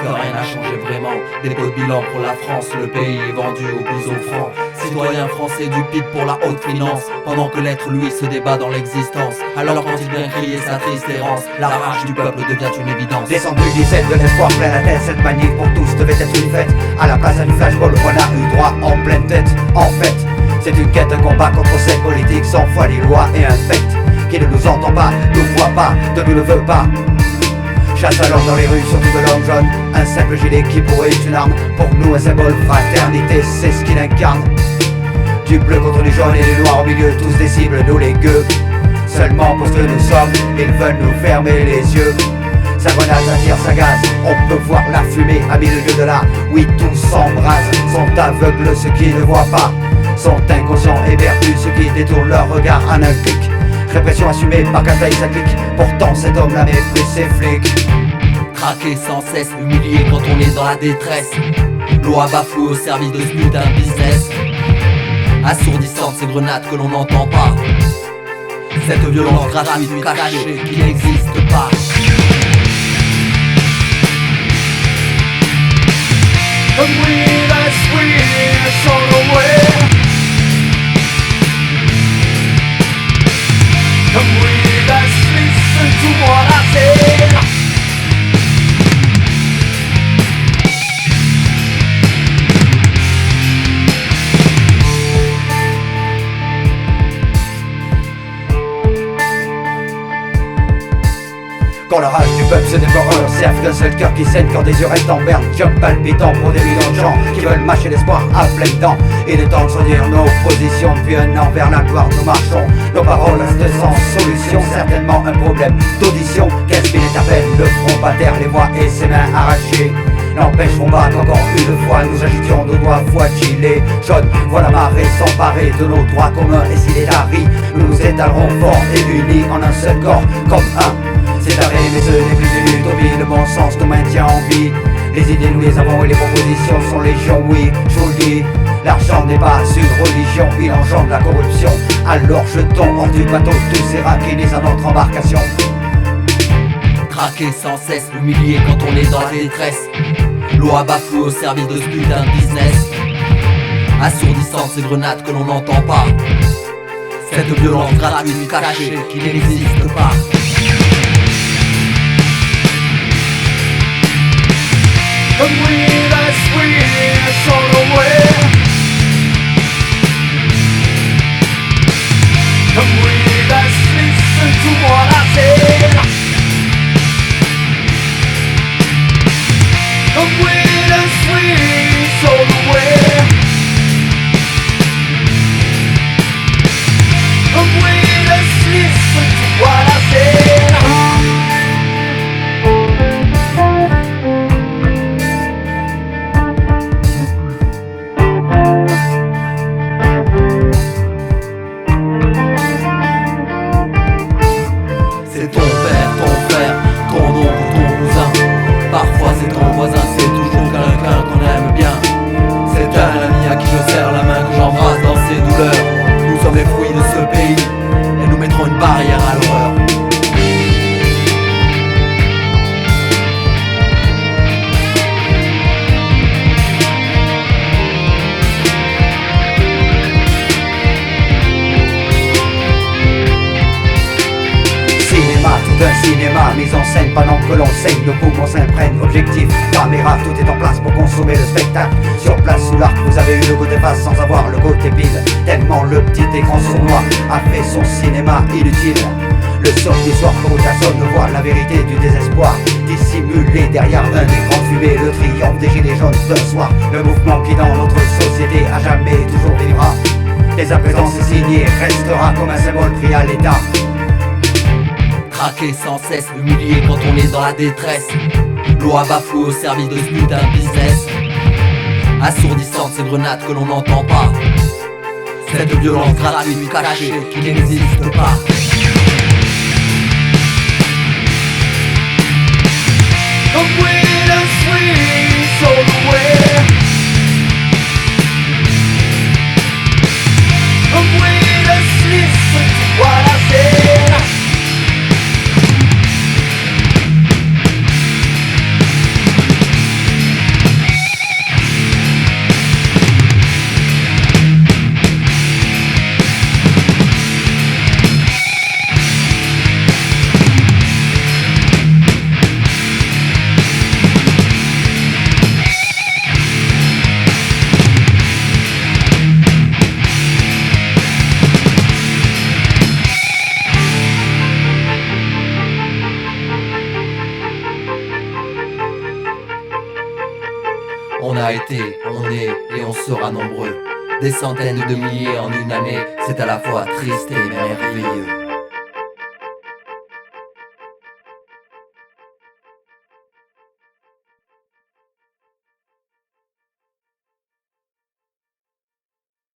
que rien n'a changé vraiment. Dépôt de bilan pour la France, le pays est vendu au plus offrant. Citoyen français du PIB pour la haute finance, pendant que l'être lui se débat dans l'existence. Alors quand il vient crier sa triste errance, la rage du peuple devient une évidence. Descendu 17 de l'espoir plein la tête, cette manif pour tous devait être une fête. À la place du flashball, on a eu droit en pleine tête. En fait, c'est une quête, un combat contre cette politique sans foi ni loi et un fait qui ne nous entend pas, nous voit pas, ne nous le veut pas. Chasse à l'homme dans les rues, surtout de l'homme jaune. Un simple gilet qui pourrait être une arme. Pour nous un symbole, fraternité, c'est ce qu'il incarne. Du bleu contre du jaune et du noir au milieu, tous des cibles, nous les gueux. Seulement pour ce que nous sommes, ils veulent nous fermer les yeux. Sa grenade, sa tire, sa gaz, on peut voir la fumée à 1000 lieues de là. Oui, tous s'embrasent, sont aveugles ceux qui ne voient pas. Sont inconscients et perdus ceux qui détournent leur regard en un clic. Répression assumée par Castaïs à clic. Pourtant cet homme-là méprise ses flics. Craquer sans cesse, humilié quand on est dans la détresse. Loi bafouée au service de ce putain de business. Assourdissante ces grenades que l'on n'entend pas. Cette violence gratuite cachée qui n'existe pas. And we that sweet on away. And we that listen to what I say. Quand la rage du peuple se dévore, cercle d'un seul cœur qui saigne quand des yeux restent en berne. Jump palpitant pour des millions de gens qui veulent mâcher l'espoir à pleines dents. Il est temps de choisir nos positions. Depuis un an vers la gloire nous marchons. Nos paroles restent sans solution. Certainement un problème d'audition. 15 000 est à peine, le front pas terre, les voix et ses mains arrachées n'empêcheront pas qu'encore une fois nous agitions nos doigts voix gilet jaune. Voilà marée s'emparer de nos droits communs. Et s'il est tari, nous nous étalerons forts et unis en un seul corps comme un. C'est arrêt mais ce n'est plus une utopie. Le bon sens nous maintient en vie. Les idées nous les avons et les propositions sont légion. Oui, je vous le dis, l'argent n'est pas une religion. Il engendre la corruption. Alors jetons hors du bateau tous ces raquinis à notre embarcation. Craquer sans cesse, humilié quand on est dans la détresse. Loi bafouée au service de ce putain de business. Assourdissante ces grenades que l'on n'entend pas. Cette violence gratuite cachée qui n'existe pas. And we that sweet on away. And we that listen to what I say. And we that sweet on away. And we that listen to what I say. C'est ton père, ton frère, ton oncle ou ton cousin. Parfois c'est ton voisin, c'est toujours quelqu'un qu'on aime bien. C'est un ami à qui je serre la main, que j'embrasse dans ses douleurs. Nous sommes les fruits de ce pays, et nous mettrons une barrière à l'horreur. Tout un cinéma mis en scène pendant que l'on saigne, nos poumons s'imprègnent. Objectif, caméra, tout est en place pour consommer le spectacle. Sur place sous l'arc, vous avez eu le côté face sans avoir le côté pile. Tellement le petit écran sournois a fait son cinéma inutile. Le son du soir quand personne voit la vérité du désespoir dissimulé derrière un écran fumé. Le triomphe des gilets jaunes d'un soir. Le mouvement qui dans notre société à jamais toujours vivra. Dès à présent c'est signé, restera comme un symbole pris à l'état. Craquer sans cesse, humilié quand on est dans la détresse. Loi bafouée au service de ce putain de business. Assourdissante ces grenades que l'on n'entend pas. Cette violence gratuite cachée qui n'existe pas. And we that sweet on away. And we that listen to what I say. On a été, on est et on sera nombreux. Des centaines de milliers en une année, c'est à la fois triste et merveilleux.